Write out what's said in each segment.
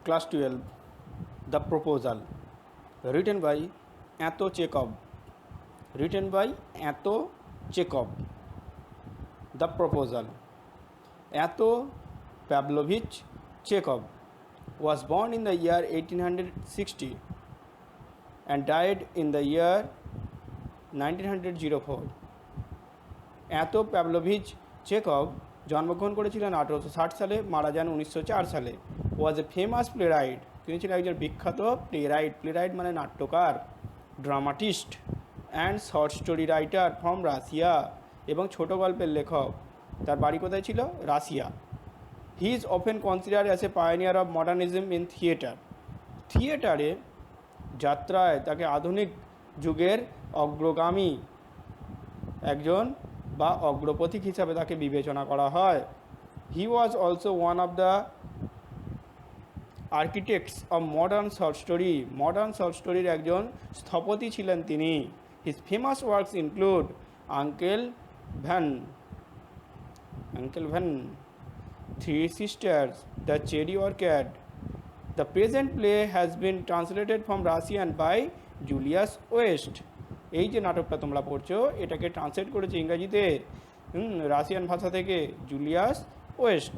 Class 12, The Proposal, written by Anto Chekhov. Written by Anto Chekhov. The Proposal. Anto Pavlovich Chekhov was born in the year 1860 and died in the year 1904. এতো প্যাভলোভিচ Chekhov জন্মগ্রহণ করেছিলেন 1860 সালে, মারা যান 1904 সালে। ওয়াজ a famous playwright, তিনি ছিলেন একজন বিখ্যাত প্লেরাইট মানে নাট্যকার, dramatist and short story writer from Russia, এবং ছোট গল্পের লেখক। তার বাড়ি কোথায় ছিল? Russia. He is often consider as a pioneer of modernism in থিয়েটারে যাত্রায় তাকে আধুনিক যুগের অগ্রগামী একজন বা অগ্রপথিক হিসাবে তাকে বিবেচনা করা হয়। He was also one of the architects of modern short স্টোরির একজন স্থপতি ছিলেন তিনি। His famous works include Uncle Vanya, Three Sisters, The Cherry Orchard. The present play has been translated from Russian by Julius West. এই যে নাটকটা তোমরা পড়ছো, এটাকে ট্রান্সলেট করেছে ইংরাজিতে রাশিয়ান ভাষা থেকে Julius West.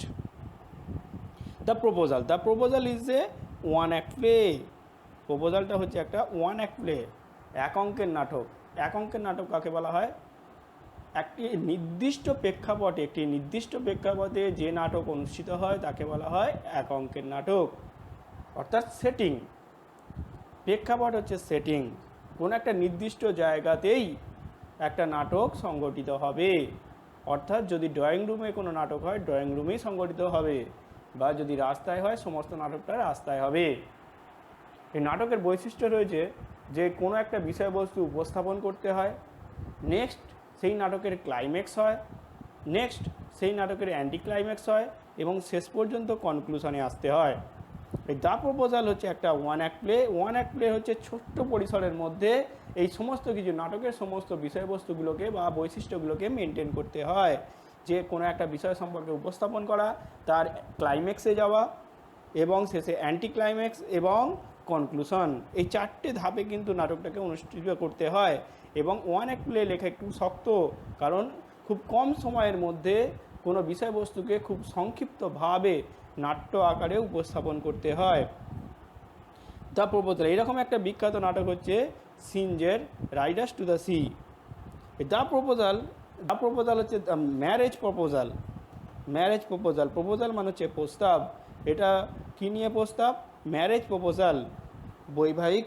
The proposal is a one act play. প্রপোজালটা হচ্ছে একটা ওয়ান অ্যাক্ট প্লে, এক অঙ্কের নাটক কাকে বলা হয়? একটি নির্দিষ্ট প্রেক্ষাপটে যে নাটক অনুষ্ঠিত হয় তাকে বলা হয় এক অঙ্কের নাটক, অর্থাৎ সেটিং। প্রেক্ষাপট হচ্ছে সেটিং, কোনো একটা নির্দিষ্ট জায়গাতেই একটা নাটক সংগঠিত হবে। অর্থাৎ যদি ড্রয়িং রুমে কোনো নাটক হয়, ড্রয়িং রুমেই সংগঠিত হবে, বা যদি রাস্তায় হয়, সমস্ত নাটকটা রাস্তায় হবে। এই নাটকের বৈশিষ্ট্য রয়েছে যে কোনো একটা বিষয়বস্তু উপস্থাপন করতে হয়, নেক্সট সেই নাটকের ক্লাইম্যাক্স হয়, নেক্সট সেই নাটকের অ্যান্টি ক্লাইম্যাক্স হয়, এবং শেষ পর্যন্ত কনক্লুশনে আসতে হয়। এই দ্য প্রপোজাল হচ্ছে একটা ওয়ান অ্যাক্ট প্লে হচ্ছে ছোট্ট পরিসরের মধ্যে এই সমস্ত কিছু নাটকের সমস্ত বিষয়বস্তুগুলোকে বা বৈশিষ্ট্যগুলোকে মেনটেন করতে হয়। যে কোনো একটা বিষয় সম্পর্কে উপস্থাপন করা, তার ক্লাইম্যাক্সে যাওয়া, এবং শেষে অ্যান্টি ক্লাইম্যাক্স এবং কনক্লুশন। এই চারটে ধাপে কিন্তু নাটকটাকে অনুষ্ঠিত করতে হয়। এবং ওয়ান অ্যাক্ট প্লে লেখা একটু শক্ত, কারণ খুব কম সময়ের মধ্যে কোনো বিষয়বস্তুকে খুব সংক্ষিপ্তভাবে নাট্য আকারে উপস্থাপন করতে হয়। দ্য প্রপোজাল, এরকম একটা বিখ্যাত নাটক হচ্ছে সিনজের Riders to the Sea. The proposal হচ্ছে ম্যারেজ প্রপোজাল মানে হচ্ছে প্রস্তাব। এটা কী নিয়ে প্রস্তাব? ম্যারেজ প্রপোজাল, বৈবাহিক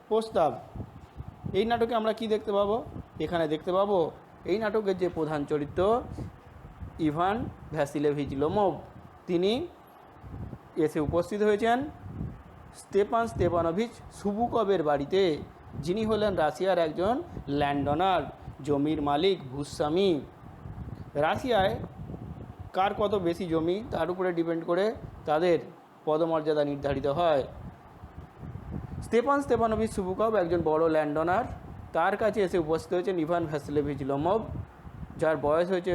প্রস্তাব। এই নাটকে আমরা কি দেখতে পাবো? এখানে দেখতে পাবো এই নাটকের যে প্রধান চরিত্র ইভান ভ্যাসিলেভিচ লোমোভ, তিনি এসে উপস্থিত হয়েছেন স্তেপান স্তেপানোভিচ সুবুকভের বাড়িতে, যিনি হলেন রাশিয়ার একজন ল্যান্ডওনার, জমির মালিক, ভূস্বামী। রাশিয়ায় কার কত বেশি জমি তার উপরে ডিপেন্ড করে তাদের পদমর্যাদা নির্ধারিত হয়। স্তেপান স্তেপানোভিচ সুবুকভ একজন বড় ল্যান্ডওনার, তার কাছে এসে উপস্থিত হয়েছেন ইভান ভ্যাসিলেভিচ লোমোভ, যার বয়স হয়েছে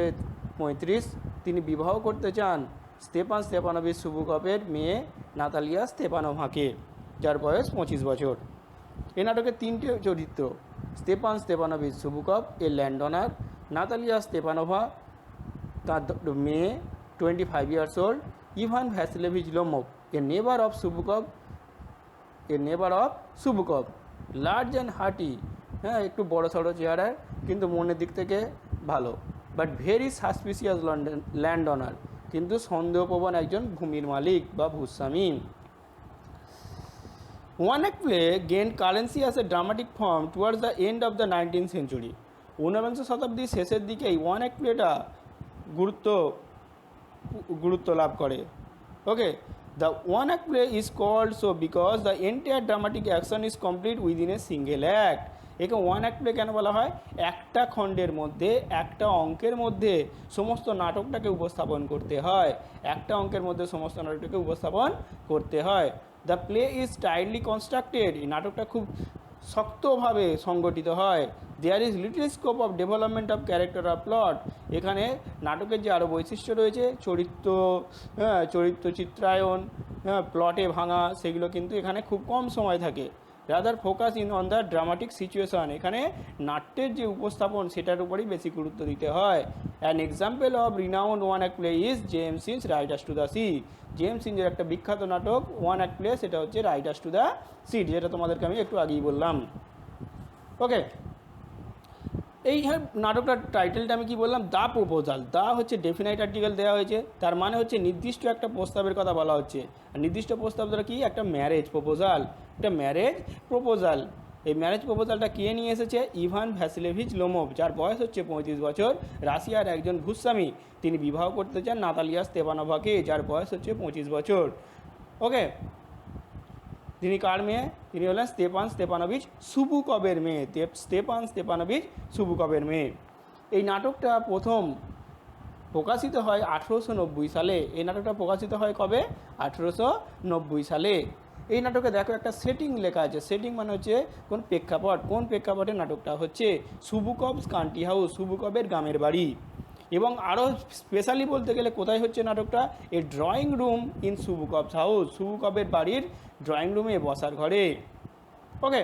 35। তিনি বিবাহ করতে চান স্তেপান স্তেপানোভিচ সুবুকভের মেয়ে নাতালিয়া স্তেপানোভাকে, যার বয়স 25 বছর। এই নাটকের তিনটে চরিত্র: Stepan Stepanovich Chubukov a landowner, Natalya স্তেপানোভা তার মেয়ে 25 years old, Ivan Vassilevitch Lomov a neighbour of সুবুকভ, large and hearty, হ্যাঁ একটু বড় সড়ো চেহারায় কিন্তু মনের দিক থেকে ভালো, বাট ভেরি সাসপিসিয়াস ল্যান্ডওনার, কিন্তু সন্দেহপ্রবণ একজন ভূমির মালিক বা ভূস্বামী। One act play gain currency as a dramatic form towards the end of the 19th century. 19বিংশ শতাব্দীর শেষের দিকেই ওয়ান অ্যাক্ট প্লেটা গুরুত্ব লাভ করে। Okay, the one act play is called so because the entire dramatic action is complete within a single act. একে one act play কেন বলা হয়? একটা খণ্ডের মধ্যে, একটা অঙ্কের মধ্যে সমস্ত নাটকটাকে উপস্থাপন করতে হয়। The play is tightly constructed, এই নাটকটা খুব শক্তভাবে সংগঠিত হয়। There is little scope of development of character of plot. এখানে নাটকের যে আরও বৈশিষ্ট্য রয়েছে, চরিত্র চিত্রায়ন, প্লটে ভাঙা, সেগুলো কিন্তু এখানে খুব কম সময় থাকে। Rather focus in on the dramatic situation. এখানে নাট্যের যে উপস্থাপন সেটার উপরই বেশি গুরুত্ব দিতে হয়। An example of renowned one act play is James Synge's Riders to the Sea. James সিন্সের একটা বিখ্যাত নাটক ওয়ান অ্যাক্ট প্লে, সেটা হচ্ছে রাইডার্স টু দ্য সি, যেটা তোমাদেরকে আমি একটু আগেই বললাম। ওকে, এই নাটকটার টাইটেলটা আমি কি বললাম, দ্য প্রপোজাল। দ্য হচ্ছে ডেফিনাইট আর্টিকেল দেওয়া হয়েছে, তার মানে হচ্ছে নির্দিষ্ট একটা প্রস্তাবের কথা বলা হচ্ছে। আর নির্দিষ্ট প্রস্তাব দ্বারা কি, একটা ম্যারেজ প্রপোজাল, একটা ম্যারেজ প্রপোজাল। এই ম্যারেজ প্রপোজালটা কে নিয়ে এসেছে, ইভান ভ্যাসিলেভিচ লোমোভ, যার বয়স হচ্ছে 35 বছর, রাশিয়ার একজন ভূস্বামী। তিনি বিবাহ করতে চান নাতালিয়া স্তেপানোভাকে, যার বয়স হচ্ছে 25 বছর। ওকে, তিনি কার মেয়ে, তিনি হলেন স্তেপান স্তেপানোভিচ সুবুকভের মেয়ে, স্তেপান স্তেপানোভিচ সুবুকভের মেয়ে। এই নাটকটা প্রথম প্রকাশিত হয় 1890 সালে। এই নাটকটা প্রকাশিত হয় কবে, 1890 সালে। এই নাটকে দেখো একটা সেটিং লেখা আছে। সেটিং মানে হচ্ছে কোন প্রেক্ষাপট, কোন প্রেক্ষাপটে নাটকটা হচ্ছে, সুবুকভস কান্ট্রি হাউস, সুবুকভের গ্রামের বাড়ি। এবং আরও স্পেশালি বলতে গেলে কোথায় হচ্ছে নাটকটা, এ ড্রয়িং রুম ইন সুবুকভস হাউস, সুবুকভের বাড়ির ড্রয়িং রুমে, বসার ঘরে। ওকে,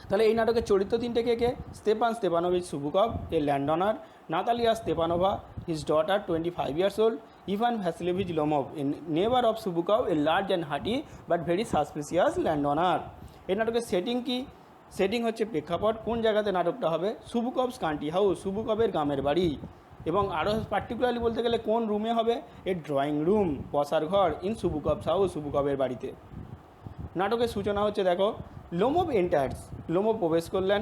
তাহলে এই নাটকের চরিত্র তিনটে কে কে, Stepan Stepanovich Chubukov, a landowner; Natalya Stepanovna, his daughter 25 years old; Ivan Vassilevitch Lomov, a neighbour of Chubukov, a large and hearty but very suspicious landowner. এই নাটকের সেটিং কি, সেটিং হচ্ছে প্রেক্ষাপট, কোন জায়গাতে নাটকটা হবে, সুবুকভস কান্ট্রি হাউস, সুবুকভের গ্রামের বাড়ি। এবং আরও পার্টিকুলারলি বলতে গেলে কোন রুমে হবে, এ ড্রয়িং রুম, বসার ঘর, ইন সুবুকভস হাউস, সুবুকভের বাড়িতে। নাটকের সূচনা হচ্ছে দেখো, লোমোভ এন্টার্স, লোমোভ প্রবেশ করলেন,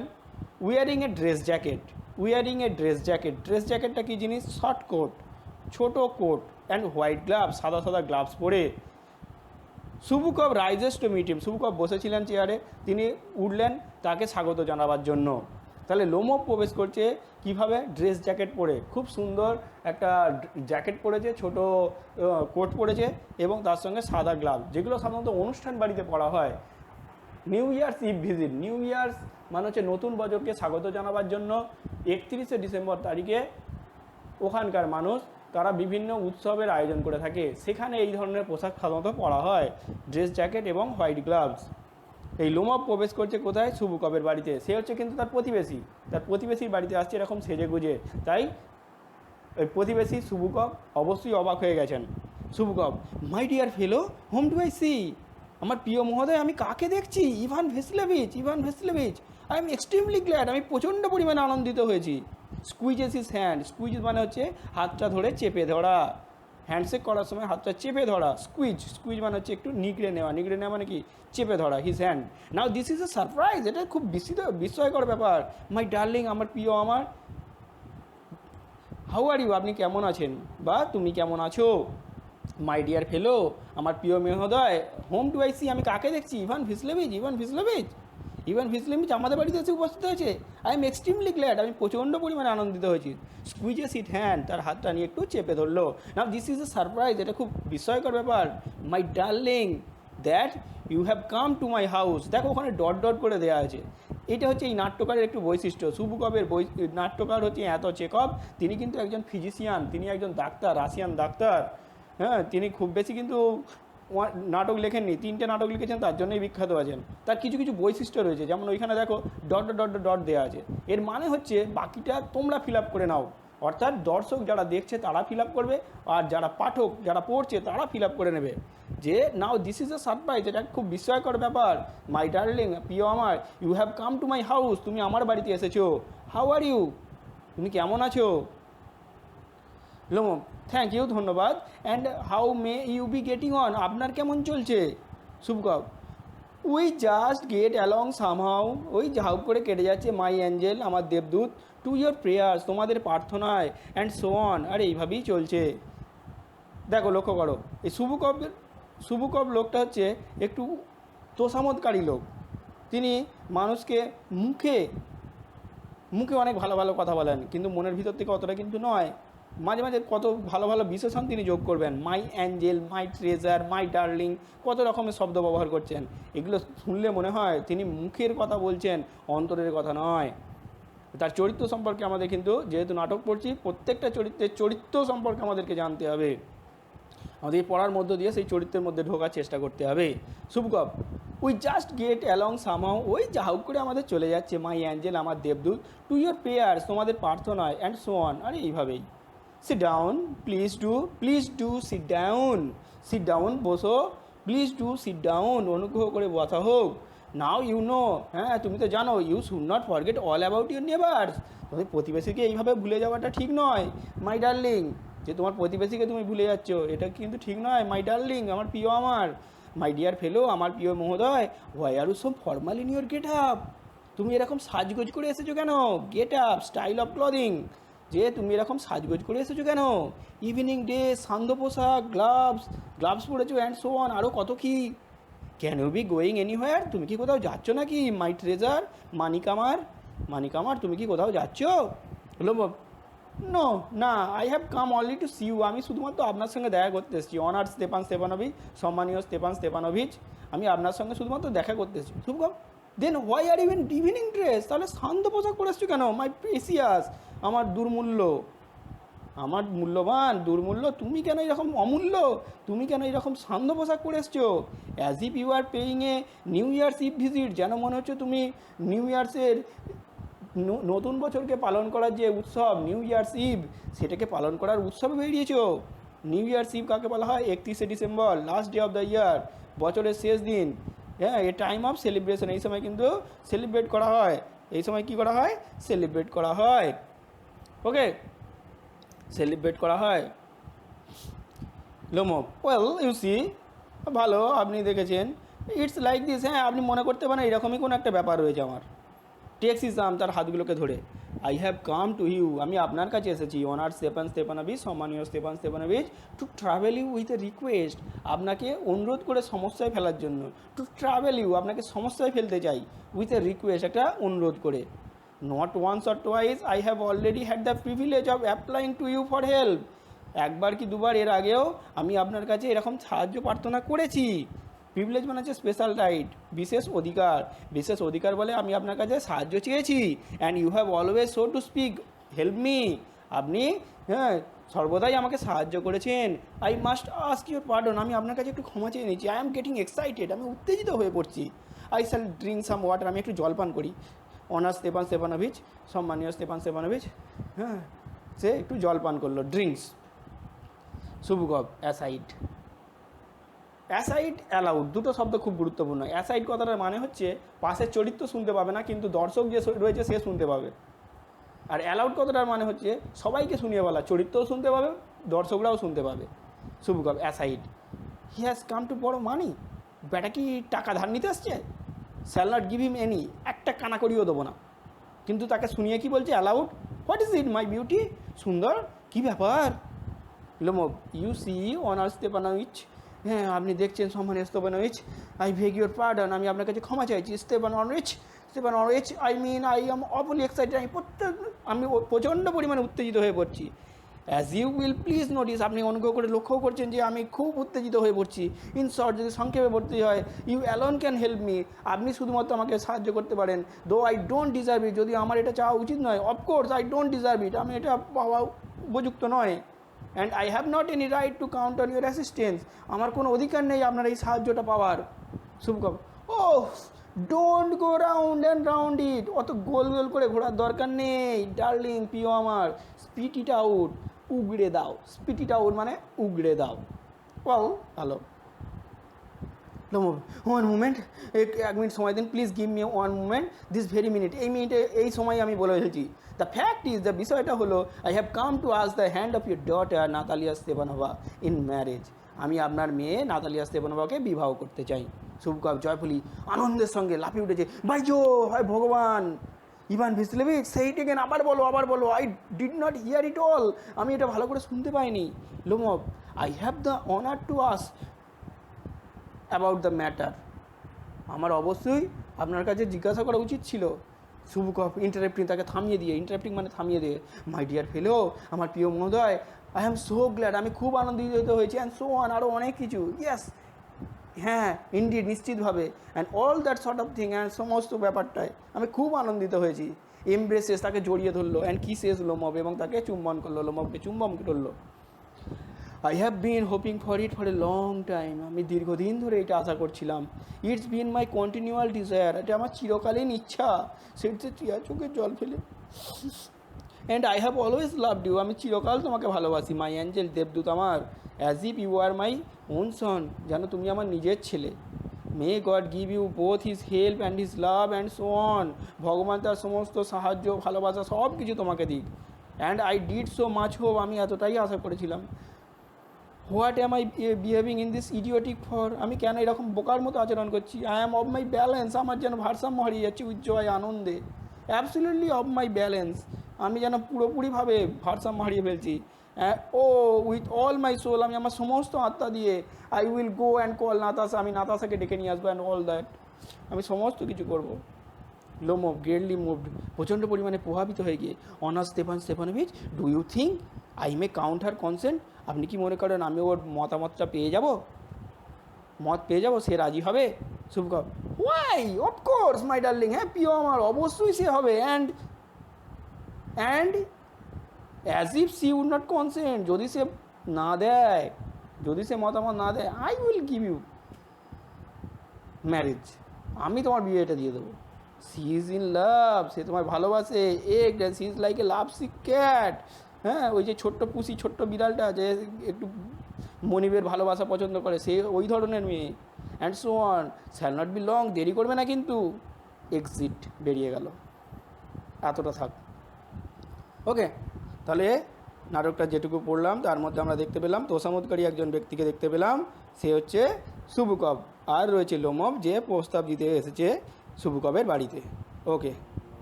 উইয়ারিং এ ড্রেস জ্যাকেট, উইয়ারিং এ ড্রেস জ্যাকেট। ড্রেস জ্যাকেটটা কী জিনিস, শর্ট কোট, ছোট কোট, অ্যান্ড হোয়াইট গ্লাভস, সাদা সাদা গ্লাভস পরে। সুবুকভ রাইজেস টু মিট হিম, সুবুকভ বসেছিলেন চেয়ারে, তিনি উঠলেন তাকে স্বাগত জানাবার জন্য। তাহলে লোমোভ প্রবেশ করছে কিভাবে, ড্রেস জ্যাকেট পরে, খুব সুন্দর একটা জ্যাকেট পরেছে, ছোট কোট পরেছে, এবং তার সঙ্গে সাদা গ্লাভ, যেগুলো সাধারণত অনুষ্ঠান বাড়িতে পরা হয়। New Year's Eve visit, New Year's মানে হচ্ছে নতুন বছরকে স্বাগত জানাবার জন্য 31শে ডিসেম্বর তারিখে ওখানকার মানুষ তারা বিভিন্ন উৎসবের আয়োজন করে থাকে, সেখানে এই ধরনের পোশাক সাধারণত পরা হয়, ড্রেস জ্যাকেট এবং হোয়াইট গ্লাভস। এই লোমোভ প্রবেশ করছে কোথায়, সুবুকভের বাড়িতে। সে হচ্ছে কিন্তু তার প্রতিবেশী, তার প্রতিবেশীর বাড়িতে আসছে এরকম সেজে গুজে। তাই ওই প্রতিবেশী সুবুকভ অবশ্যই অবাক হয়ে গেছেন। Chubukov, my dear fellow, whom do I see, আমার প্রিয় মহোদয়, আমি কাকে দেখছি, Ivan Vassilevitch, Ivan Vassilevitch, I am extremely glad, আমি প্রচণ্ড পরিমাণে আনন্দিত হয়েছি। স্কুইজেস হিজ হ্যান্ড, স্কুইজ মানে হচ্ছে হাতটা ধরে চেপে ধরা, হ্যান্ডশেক করার সময় হাতটা চেপে ধরা। স্কুইজ, স্কুইজ মানে হচ্ছে একটু নিগড়ে নেওয়া, নিগড়ে নেওয়া মানে কি, চেপে ধরা। His hand, now this is a surprise, এটা খুব বিস্ময়কর ব্যাপার। মাই ডার্লিং, আমার প্রিয় আমার, হাউ আর ইউ, আপনি কেমন আছেন, বা তুমি কেমন আছো। মাই ডিয়ার ফেলো, আমার প্রিয় মহোদয়, হোম টু আই সি, আমি কাকে দেখছি, Ivan Vassilevitch, Ivan Vassilevitch, Ivan Vasilyevich আমাদের বাড়িতে এসে উপস্থিত হয়েছে। আই এম এক্সট্রিমলি গ্ল্যাড, আমি প্রচণ্ড পরিমাণে আনন্দিত হয়েছি। স্কুইজেস ইট হ্যান্ড, তার হাতটা নিয়ে একটু চেপে ধরলো। Now this is a surprise, এটা খুব বিস্ময়কর ব্যাপার। My darling, that you have come to my house, দেখো ওখানে ডট ডট করে দেওয়া আছে। এটা হচ্ছে এই নাট্যকারের একটু বৈশিষ্ট্য। সুবুকভের নাট্যকার হচ্ছে এত চেকভ, তিনি কিন্তু একজন ফিজিশিয়ান, তিনি একজন ডাক্তার, রাশিয়ান ডাক্তার। হ্যাঁ, তিনি খুব বেশি কিন্তু নাটক লেখেননি, 3টে নাটক লিখেছেন, তার জন্যই বিখ্যাত আছেন। তার কিছু কিছু বৈশিষ্ট্য রয়েছে, যেমন ওইখানে দেখো ডট ডট ডট ডট দেওয়া আছে। এর মানে হচ্ছে বাকিটা তোমরা ফিল আপ করে নাও, অর্থাৎ দর্শক যারা দেখছে তারা ফিল আপ করবে, আর যারা পাঠক যারা পড়ছে তারা ফিল আপ করে নেবে। যে now this is a surprise, এটা খুব বিস্ময়কর ব্যাপার। মাই ডার্লিং, প্রিয় আমার, you have come to my house, তুমি আমার বাড়িতে এসেছো। হাউ আর ইউ, তুমি কেমন আছো। লোমোভ, থ্যাংক ইউ, ধন্যবাদ। And how may you be getting on, আপনার কেমন চলছে। Chubukov, we just get along somehow, ওই হাউ করে কেটে যাচ্ছে। মাই অ্যাঞ্জেল, আমার দেবদূত, টু ইয়োর প্রেয়ার্স, তোমাদের প্রার্থনায়, অ্যান্ড সো অন, আর এইভাবেই চলছে। দেখো লক্ষ্য করো, এই সুবুকভ লোকটা হচ্ছে একটু তোষামোদকারী লোক। তিনি মানুষকে মুখে মুখে অনেক ভালো ভালো কথা বলেন, কিন্তু মনের ভিতর থেকে অতটা কিন্তু নয়। মাঝে মাঝে কত ভালো ভালো বিশেষণ তিনি যোগ করবেন, my angel, my treasure, my darling, কত রকমের শব্দ ব্যবহার করছেন। এগুলো শুনলে মনে হয় তিনি মুখের কথা বলছেন, অন্তরের কথা নয়। তার চরিত্র সম্পর্কে আমাদের কিন্তু, যেহেতু নাটক পড়ছি, প্রত্যেকটা চরিত্রের চরিত্র সম্পর্কে আমাদেরকে জানতে হবে। আমাদের পড়ার মধ্য দিয়ে সেই চরিত্রের মধ্যে ঢোকার চেষ্টা করতে হবে। শুভকব, we just get along somehow, ওই যা হোক করে আমাদের চলে যাচ্ছে, মাই অ্যাঞ্জেল, আমার দেবদূত, টু ইয়োর প্রেয়ার্স, তোমাদের প্রার্থনায়, অ্যান্ড সো অন। আরে এইভাবেই। Sit down, please do sit down, sit down, বসো, প্লিজ ডু সিট ডাউন, অনুগ্রহ করে বসা হোক। নাও ইউ নো, হ্যাঁ তুমি তো জানো, you should not forget all about your neighbours, তোমাদের প্রতিবেশীকে এইভাবে ভুলে যাওয়াটা ঠিক নয়, মাই ডার্লিং, যে তোমার প্রতিবেশীকে তুমি ভুলে যাচ্ছ, এটা কিন্তু ঠিক নয়, মাই ডার্লিং, আমার প্রিয়, আমার মাই ডিয়ার ফেলো, আমার প্রিয় মহোদয়, why are you so formal in your get up, তুমি এরকম সাজগোজ করে এসেছো কেন? Get up, style of clothing, যে তুমি এরকম সাজগোজ করে এসেছো কেন? ইভিনিং ড্রেস, সান্ধ্য পোশাক, গ্লাভস পরেছো, অ্যান্ড সো অন, আরও কত কি। Can you be going anywhere, তুমি কি কোথাও যাচ্ছ নাকি? মাই ট্রেজার, মানিক আমার, তুমি কি কোথাও যাচ্ছ? হলো, নো, না, I have come only to see you, আমি শুধুমাত্র আপনার সঙ্গে দেখা করতে এসেছি, অনার স্তেপান স্তেপানোভিচ, সম্মানীয় স্তেপান স্তেপানোভিচ, আমি আপনার সঙ্গে শুধুমাত্র দেখা করতে এসেছি। শুভকম, then why are even evening dress, তাহলে শান্ত পোশাক পরে এসছো কেন? মাই প্রেসিয়াস, আমার দুর্মূল্য, আমার মূল্যবান, দুর্মূল্য, তুমি কেন এরকম অমূল্য, তুমি কেন এরকম সান্ধ্য পোশাক পরে এসছো? As if you are paying a New Year's Eve visit, যেন মনে হচ্ছে তুমি নিউ ইয়ার্সের, নতুন বছরকে পালন করার যে উৎসব নিউ ইয়ার্স ইভ, সেটাকে পালন করার উৎসবে বেরিয়েছো। নিউ ইয়ার্স ইভ কাকে বলা হয়? 31শে December, last day of the year, বছরের শেষ দিন, হ্যাঁ, এ টাইম অফ সেলিব্রেশন, এই সময় কিন্তু সেলিব্রেট করা হয়, এই সময় কী করা হয়? সেলিব্রেট করা হয়, ওকে, সেলিব্রেট করা হয়। লোমো, ওয়েল ইউ সি, ভালো, আপনি দেখেছেন, ইটস লাইক দিস, হ্যাঁ আপনি মনে করতে পারেন এরকমই কোনো একটা ব্যাপার রয়েছে আমার। টেক্স ইসলাম, তার হাতগুলোকে ধরে, I have come to you, আমি আপনার কাছে এসেছি, অনার স্তেপান স্তেপানোভিচ, সম্মানীয় Stepan Stepanovich, to trouble you with a request, আপনাকে অনুরোধ করে সমস্যায় ফেলার জন্য, টু ট্রাভেল ইউ, আপনাকে সমস্যায় ফেলতে চাই, উইথ এ রিকোয়েস্ট, একটা অনুরোধ করে। Not once or twice, I have already had the privilege of applying to you for help, একবার কি দুবার এর আগেও আমি আপনার কাছে এরকম সাহায্য প্রার্থনা করেছি। প্রিভিলেজ মানে হচ্ছে স্পেশাল রাইট, বিশেষ অধিকার, বিশেষ অধিকার বলে আমি আপনার কাছে সাহায্য চেয়েছি। And you have always so to speak help me, আপনি, হ্যাঁ, সর্বদাই আমাকে সাহায্য করেছেন। I must ask your pardon, আমি আপনার কাছে একটু ক্ষমা চেয়ে নিচ্ছি। আই এম গেটিং এক্সাইটেড, আমি উত্তেজিত হয়ে পড়ছি। I shall drink some water, আমি একটু জলপান করি। অনার স্তেপান স্তেপানোভিচ, সম্মানীয় স্তেপান স্তেপানোভিচ, হ্যাঁ, সে একটু জলপান করলো, ড্রিঙ্কস। শুভকব, অ্যাসাইড, অ্যাসাইড, অ্যালাউড, দুটো শব্দ খুব গুরুত্বপূর্ণ। অ্যাসাইড কথাটার মানে হচ্ছে পাশের চরিত্র শুনতে পাবে না, কিন্তু দর্শক যে রয়েছে সে শুনতে পাবে। আর অ্যালাউড কথাটার মানে হচ্ছে সবাইকে শুনিয়ে বলা, চরিত্রও শুনতে পাবে, দর্শকরাও শুনতে পাবে। শুভকব, aside, he has come to borrow money, বেটা কি টাকা ধার নিতে আসছে? Shall not give him any, একটা কানাকড়িও দেবো না। কিন্তু তাকে শুনিয়ে কি বলছে? Aloud, what is it my beauty, সুন্দর, কী ব্যাপার? Lomov, you see honour Stepanovich, হ্যাঁ আপনি দেখছেন সম্মানীয় Stepanovich, I beg your pardon, আমি আপনার কাছে ক্ষমা চাইছি। Stepanovich, I mean I am awfully excited, আমি প্রচণ্ড পরিমাণে উত্তেজিত হয়ে পড়ছি। As you will please notice, আপনি অনুগ্রহ করে লক্ষ্য করছেন যে আমি খুব উত্তেজিত হয়ে পড়ছি। ইন শর্ট, যদি সংক্ষেপে পড়তে হয়, you alone can help me, আপনি শুধুমাত্র আমাকে সাহায্য করতে পারেন। দো আই ডোন্ট ডিজার্ভ ইট, যদি আমার এটা চাওয়া উচিত নয়। Of course I don't deserve it, আমি এটা পাওয়া উপযুক্ত নয়। And I have not any right to count on your assistance, আমার কোনো অধিকার নেই আপনার এই সাহায্যটা পাওয়ার। শুভকব, oh don't go round and round it, অত গোল গোল করে ঘোরার দরকার নেই। ডার্লিং, প্রিয় আমার, স্পিট ইট আউট, উগড়ে দাও। স্পিট ইট আউট মানে উগড়ে দাও। ভালো। ওয়ান মুমেন্ট, এক মিনিট সময় দিন, please give me one moment, this very minute, এই মিনিটে এই সময় আমি বলে এসেছি। দ্য ফ্যাক্ট ইজ, দ্য বিষয়টা হলো, I have come to ask the hand of your daughter Natalya Stepanovna in marriage, আমি আপনার মেয়ে নাতালিয়া স্তেপানোভাকে বিবাহ করতে চাই। শুভকব জয়ফুলি আনন্দের সঙ্গে লাফিয়ে উঠেছে, বাইজো, হয় ভগবান। ইভান ভিসলেভিচ, সেই টেকেন, আবার বলো, I did not here it all, আমি এটা ভালো করে শুনতে পাইনি। লোমব, I have the honour to ask about the matter, আমার অবশ্যই আপনার কাছে জিজ্ঞাসা করা উচিত ছিল সুবুকভ ইন্টারেপ্টিং, তাকে থামিয়ে দিয়ে, ইন্টারেপ্টিং মানে থামিয়ে দিয়ে, মাই ডিয়ার ফেলো, আমার প্রিয় মহোদয়, আই অ্যাম সো গ্ল্যাড, আমি খুব আনন্দিত হয়েছি, অ্যান্ড সো অন, আরও অনেক কিছু, ইয়েস, হ্যাঁ ইনডিড, নিশ্চিতভাবে, and all that sort of thing, and সমস্ত ব্যাপারটায় আমি খুব আনন্দিত হয়েছি। এমব্রেসেস, তাকে জড়িয়ে ধরলো, অ্যান্ড কিসেস লোমব, এবং তাকে চুম্বন করলো, লোমবকে চুম্বন করলো। I have been hoping for it for a long time, আমি দীর্ঘদিন ধরে এটা আশা করছিলাম। It's been my continual desire, এটা আমার চিরকালীন ইচ্ছা। সেটা টিয়া চোখের জল ফেলে। And I have always loved you, my চিরকাল তোমাকে ভালোবাসি, মাই অ্যাঞ্জেল, দেবদূত আমার, as if you are my own son, যেন তুমি আমার নিজের ছেলে। May God give you both his help and his love and so on, ভগবান তার সমস্ত সাহায্য, ভালোবাসা সব কিছু তোমাকে দিক। And I did so much hope, আমি এতটাই আশা করেছিলাম। What am I behaving in this idiotic for, আমি কেন এরকম বোকার মতো আচরণ করছি। I am of my balance, আমার যেন ভারসাম্য হারিয়ে যাচ্ছে উইথ জয়, আনন্দে। অ্যাবসলিউটলি অফ মাই ব্যালেন্স, আমি যেন পুরোপুরিভাবে ভারসাম্য হারিয়ে ফেলছি। ও উইথ অল মাই সোল, আমি আমার সমস্ত আত্মা দিয়ে, I will go and call Natasha, আমি নাতাশাকে ডেকে নিয়ে আসবো, অ্যান্ড অল দ্যাট, আমি সমস্ত কিছু করবো। লোমব গ্রেটলি মুভড, প্রচণ্ড পরিমাণে প্রভাবিত হয়ে গিয়ে, honour Stefan Stefanovich, do you think I may count her consent, আপনি কি মনে করেন আমি ওর মতামতটা পেয়ে যাব, মত পেয়ে যাব, সে রাজি হবে? শুভকর, ওয়াই অফকোর্স মাই ডার্লিং, হ্যাঁ প্রিয় আমার, অবশ্যই সে হবে। And as if she would not consent, যদি সে না দেয়, যদি সে মতামত না দেয়, I will give you marriage, আমি তোমার বিয়েটা দিয়ে দেবো। সি ইজ ইন লাভ, সে তোমায় ভালোবাসে, she is like a lovesick cat, হ্যাঁ ওই যে ছোট্ট পুষি, ছোট্ট বিড়ালটা যে একটু মনিবের ভালোবাসা পছন্দ করে, সে ওই ধরনের মেয়ে। And so on, shall not be long, দেরি করবে না কিন্তু। এক্সিট, বেরিয়ে গেল, এতটা থাক। ওকে, তাহলে নাটকটা যেটুকু পড়লাম তার মধ্যে আমরা দেখতে পেলাম তোষামোদকারী একজন ব্যক্তিকে দেখতে পেলাম, সে হচ্ছে সুবুকভ, আর রয়েছে লোমব, যে প্রস্তাব দিতে এসেছে সুবুকভের বাড়িতে। ওকে,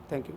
থ্যাংক ইউ।